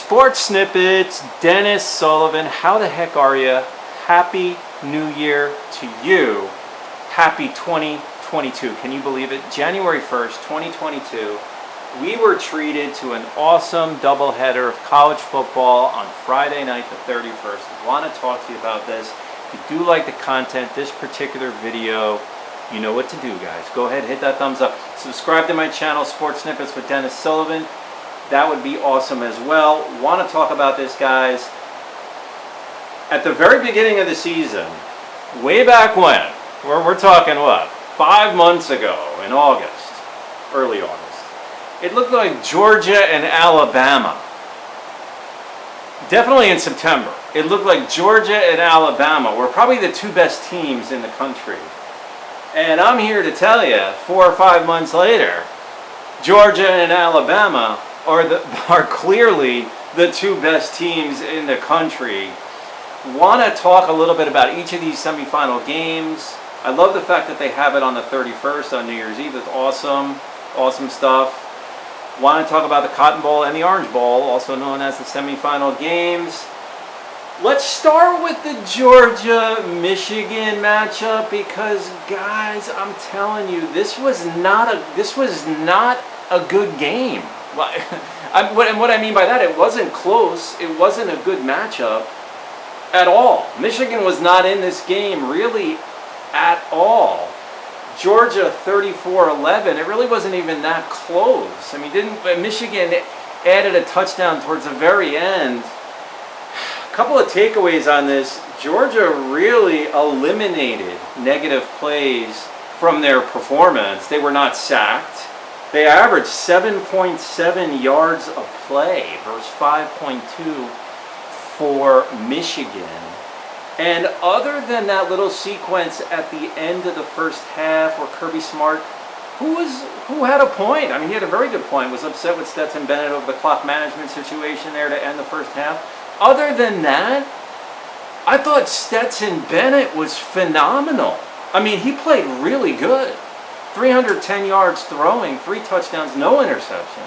Sports Snippets, Dennis Sullivan. How the heck are you? Happy New Year to you. Happy 2022. Can you believe it? January 1st, 2022. We were treated to an awesome doubleheader of college football on Friday night, the 31st. I want to talk to you about this. If you do like the content, this particular video, you know what to do, guys. Go ahead, hit that thumbs up. Subscribe to my channel, Sports Snippets with Dennis Sullivan. That would be awesome as well. Want to talk about this, guys. At the very beginning of the season, way back when, we're talking what, 5 months ago in August, early August, it looked like Georgia and Alabama. Definitely in September, it looked like Georgia and Alabama were probably the two best teams in the country. And I'm here to tell you, 4 or 5 months later, Georgia and Alabama are clearly the two best teams in the country. Want to talk a little bit about each of these semifinal games. I love the fact that they have it on the 31st on New Year's Eve. It's awesome, awesome stuff. Want to talk about the Cotton Bowl and the Orange Bowl, also known as the semifinal games. Let's start with the Georgia-Michigan matchup because, guys, I'm telling you, this was not a good game. And what I mean by that, it wasn't close. It wasn't a good matchup at all. Michigan was not in this game really at all. Georgia 34-11. It really wasn't even that close. I mean, Michigan added a touchdown towards the very end. A couple of takeaways on this. Georgia really eliminated negative plays from their performance. They were not sacked. They averaged 7.7 yards a play versus 5.2 for Michigan. And other than that little sequence at the end of the first half where Kirby Smart, who had a point, I mean, he had a very good point, was upset with Stetson Bennett over the clock management situation there to end the first half. Other than that, I thought Stetson Bennett was phenomenal. I mean, he played really good. 310 yards throwing, 3 touchdowns, no interception.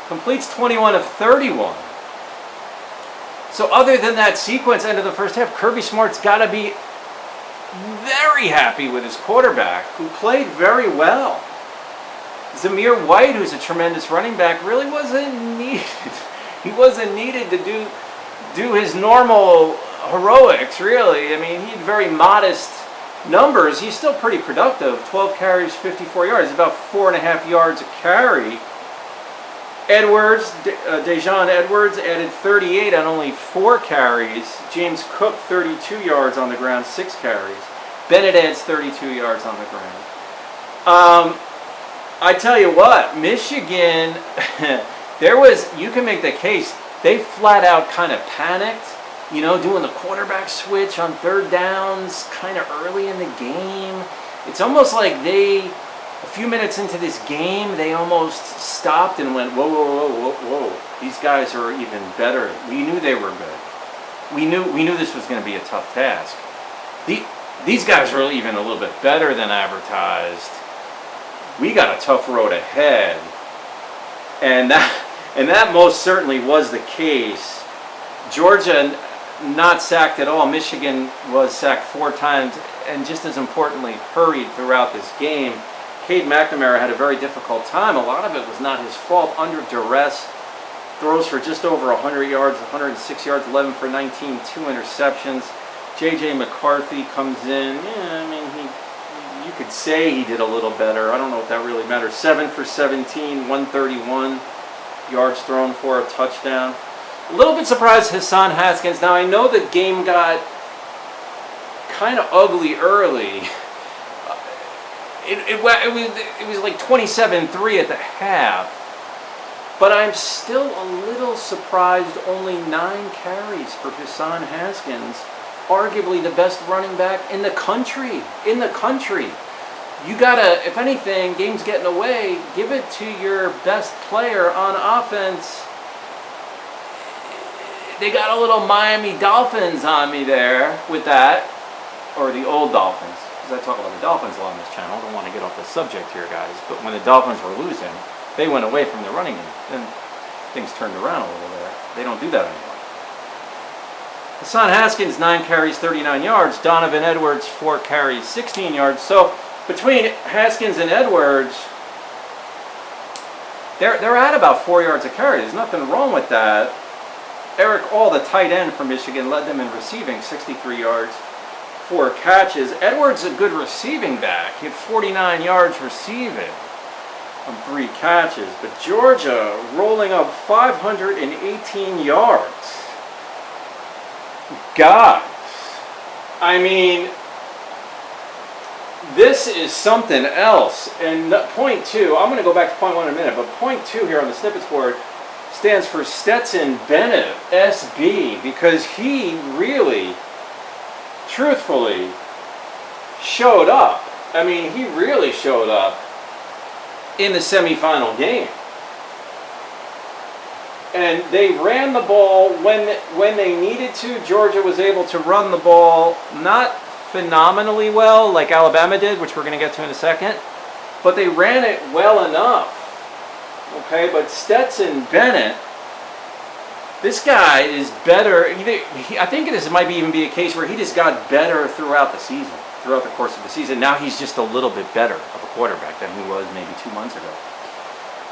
Completes 21 of 31. So other than that sequence end of the first half, Kirby Smart's got to be very happy with his quarterback, who played very well. Zamir White, who's a tremendous running back, really wasn't needed. He wasn't needed to do his normal heroics, really. I mean, he had very modest numbers. He's still pretty productive. 12 carries, 54 yards, about 4.5 yards a carry. Dejon Edwards added 38 on only 4 carries. James Cook 32 yards on the ground, 6 carries. Bennett adds 32 yards on the ground. I tell you what, Michigan, you can make the case, they flat out kind of panicked. You know, doing the quarterback switch on 3rd downs kind of early in the game. It's almost like a few minutes into this game, they almost stopped and went, whoa, whoa, whoa, whoa, whoa. These guys are even better. We knew they were good. We knew this was going to be a tough task. These guys are even a little bit better than advertised. We got a tough road ahead. And that most certainly was the case. Georgia not sacked at all. Michigan was sacked 4 times, and just as importantly, hurried throughout this game. Cade McNamara had a very difficult time. A lot of it was not his fault. Under duress, throws for just over 100 yards, 106 yards, 11 for 19, 2 interceptions. J.J. McCarthy comes in. Yeah, I mean, you could say he did a little better. I don't know if that really matters. 7 for 17, 131 yards thrown for a touchdown. A little bit surprised Hassan Haskins. Now, I know the game got kind of ugly early. It was like 27-3 at the half. But I'm still a little surprised only 9 carries for Hassan Haskins, arguably the best running back in the country. You gotta, if anything, game's getting away, give it to your best player on offense. They got a little Miami Dolphins on me there with that, or the old Dolphins, because I talk about the Dolphins a lot on this channel. I don't want to get off the subject here, guys, but when the Dolphins were losing, they went away from the running game. And things turned around a little there. They don't do that anymore. Hassan Haskins, 9 carries, 39 yards. Donovan Edwards, 4 carries, 16 yards. So between Haskins and Edwards, they're at about 4 yards a carry. There's nothing wrong with that. Eric All, the tight end from Michigan, led them in receiving, 63 yards, 4 catches. Edwards, a good receiving back. He had 49 yards receiving on 3 catches. But Georgia rolling up 518 yards. Guys, I mean, this is something else. And point 2, I'm going to go back to point 1 in a minute, but point 2 here on the snippets board stands for Stetson Bennett, SB, because he really, truthfully, showed up. I mean, he really showed up in the semifinal game. And they ran the ball when they needed to. Georgia was able to run the ball, not phenomenally well like Alabama did, which we're going to get to in a second, but they ran it well enough. Okay, but Stetson Bennett, this guy is better. I think this might even be a case where he just got better throughout the season, throughout the course of the season. Now he's just a little bit better of a quarterback than he was maybe 2 months ago.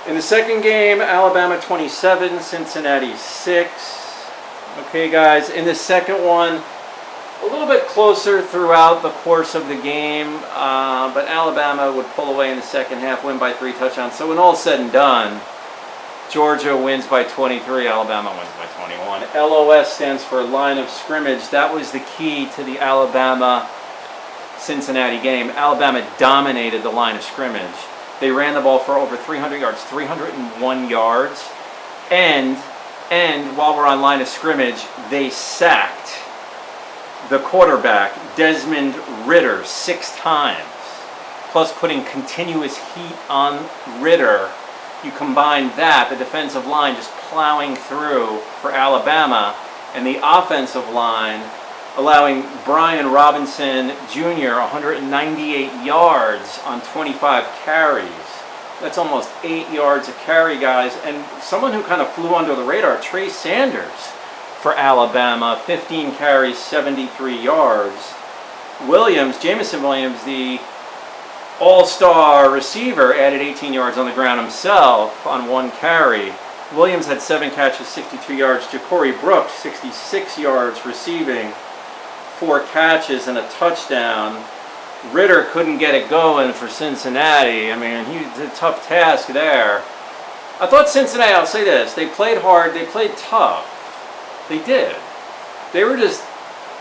In the second game, Alabama 27, Cincinnati 6. Okay, guys, in the second one, a little bit closer throughout the course of the game, but Alabama would pull away in the second half, win by 3 touchdowns. So when all's said and done, Georgia wins by 23, Alabama wins by 21. LOS stands for line of scrimmage. That was the key to the Alabama-Cincinnati game. Alabama dominated the line of scrimmage. They ran the ball for over 300 yards, 301 yards. And while we're on line of scrimmage, they sacked the quarterback, Desmond Ridder, 6 times, plus putting continuous heat on Ridder. You combine that, the defensive line just plowing through for Alabama, and the offensive line allowing Brian Robinson Jr. 198 yards on 25 carries. That's almost 8 yards a carry, guys. And someone who kind of flew under the radar, Trey Sanders, for Alabama, 15 carries, 73 yards. Jamison Williams, the all-star receiver, added 18 yards on the ground himself on 1 carry. Williams had 7 catches, 62 yards. Ja'Cory Brooks, 66 yards receiving, 4 catches and a touchdown. Ridder couldn't get it going for Cincinnati. I mean, it's a tough task there. I thought Cincinnati, I'll say this, they played hard, they played tough. They did. They were just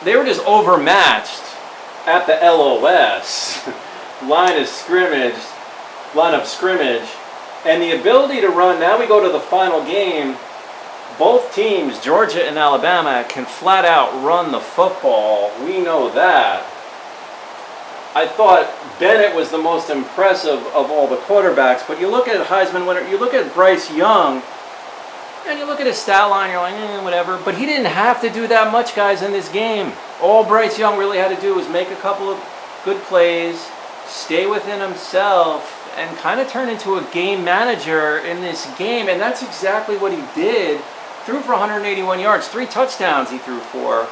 overmatched at the LOS line of scrimmage, and the ability to run. Now we go to the final game. Both teams, Georgia and Alabama, can flat out run the football. We know that. I thought Bennett was the most impressive of all the quarterbacks, but you look at Heisman winner, you look at Bryce Young, and you look at his stat line, you're like, whatever. But he didn't have to do that much, guys, in this game. All Bryce Young really had to do was make a couple of good plays, stay within himself, and kind of turn into a game manager in this game. And that's exactly what he did. Threw for 181 yards, 3 touchdowns he threw for,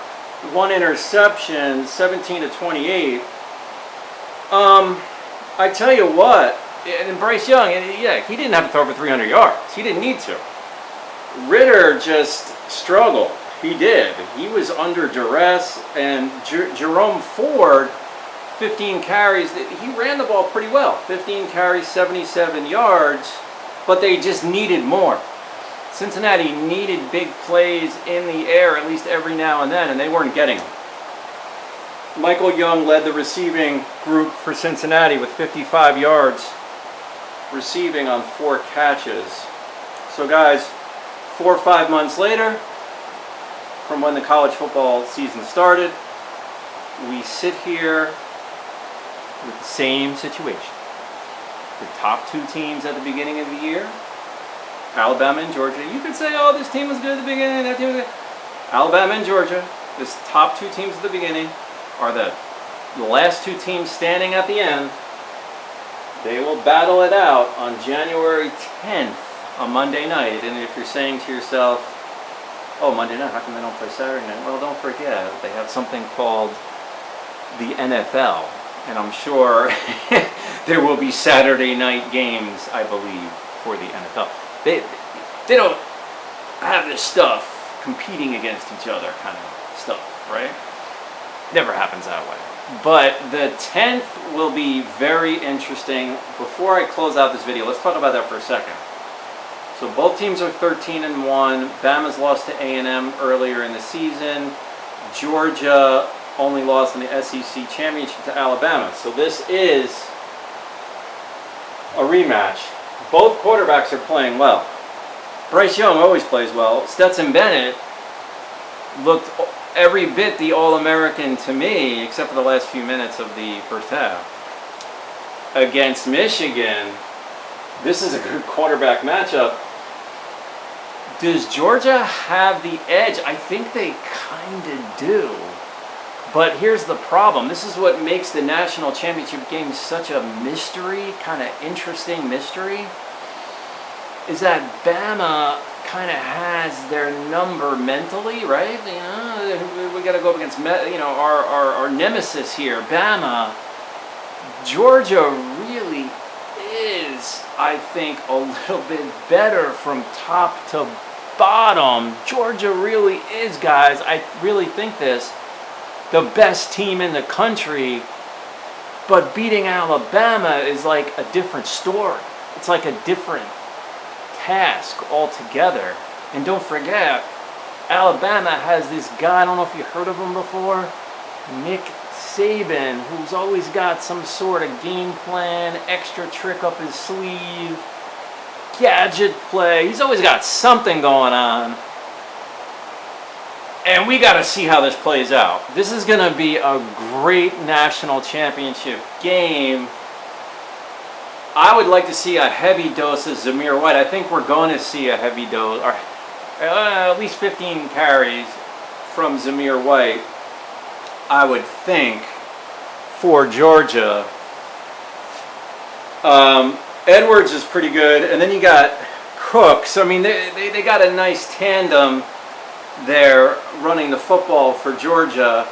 1 interception, 17-28. I tell you what, and Bryce Young, yeah, he didn't have to throw for 300 yards. He didn't need to. Ridder just struggled. He did. He was under duress, and Jerome Ford, 15 carries. He ran the ball pretty well. 15 carries, 77 yards, but they just needed more. Cincinnati needed big plays in the air, at least every now and then, and they weren't getting them. Michael Young led the receiving group for Cincinnati with 55 yards receiving on 4 catches. So guys, 4 or 5 months later, from when the college football season started, we sit here with the same situation. The top 2 teams at the beginning of the year, Alabama and Georgia. You could say, oh, this team was good at the beginning, that team was good. Alabama and Georgia, this top 2 teams at the beginning, are the last 2 teams standing at the end. They will battle it out on January 10th a Monday night. And if you're saying to yourself, oh, Monday night, how come they don't play Saturday night? Well, don't forget, they have something called the NFL. And I'm sure there will be Saturday night games, I believe, for the NFL. They don't have this stuff competing against each other kind of stuff, right? Never happens that way. But the 10th will be very interesting. Before I close out this video, let's talk about that for a second. So both teams are 13-1. Bama's lost to A&M earlier in the season. Georgia only lost in the SEC championship to Alabama. So this is a rematch. Both quarterbacks are playing well. Bryce Young always plays well. Stetson Bennett looked every bit the All-American to me, except for the last few minutes of the first half. Against Michigan, this is a good quarterback matchup. Does Georgia have the edge? I think they kind of do. But here's the problem. This is what makes the national championship game such a mystery, kind of interesting mystery, is that Bama kind of has their number mentally, right? You know, we got to go up against, you know, our nemesis here, Bama. Georgia really is, I think, a little bit better from top to bottom. Georgia really is, guys. I really think this. The best team in the country, but beating Alabama is like a different story. It's like a different task altogether. And don't forget, Alabama has this guy, I don't know if you heard of him before, Nick Saban, who's always got some sort of game plan, extra trick up his sleeve, gadget play. He's always got something going on. And we got to see how this plays out. This is going to be a great national championship game. I would like to see a heavy dose of Zamir White. I think we're going to see a heavy dose, or at least 15 carries from Zamir White, I would think, for Georgia. Edwards is pretty good. And then you got Cooks. I mean, they got a nice tandem there running the football for Georgia.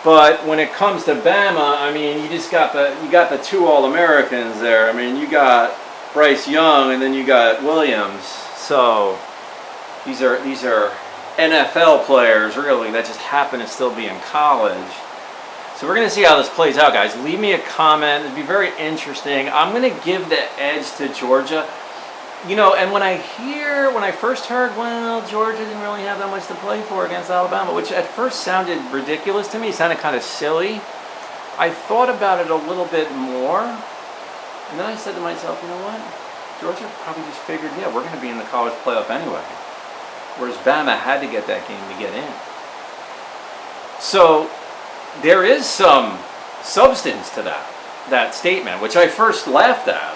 But when it comes to Bama, I mean, you got the two All-Americans there. I mean, you got Bryce Young and then you got Williams. So these are NFL players, really, that just happen to still be in college. So we're going to see how this plays out, guys. Leave me a comment. It'd be very interesting. I'm going to give the edge to Georgia. You know, and when I first heard, well, Georgia didn't really have that much to play for against Alabama, which at first sounded ridiculous to me, sounded kind of silly. I thought about it a little bit more, and then I said to myself, you know what? Georgia probably just figured, yeah, we're going to be in the college playoff anyway. Whereas Bama had to get that game to get in. So there is some substance to that statement, which I first laughed at.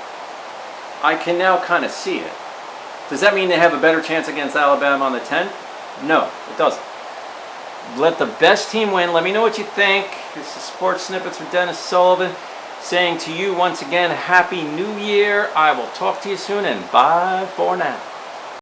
I can now kind of see it. Does that mean they have a better chance against Alabama on the 10th? No, it doesn't. Let the best team win. Let me know what you think. This is Sports Snippets with Dennis Sullivan, saying to you once again, Happy New Year. I will talk to you soon, and bye for now.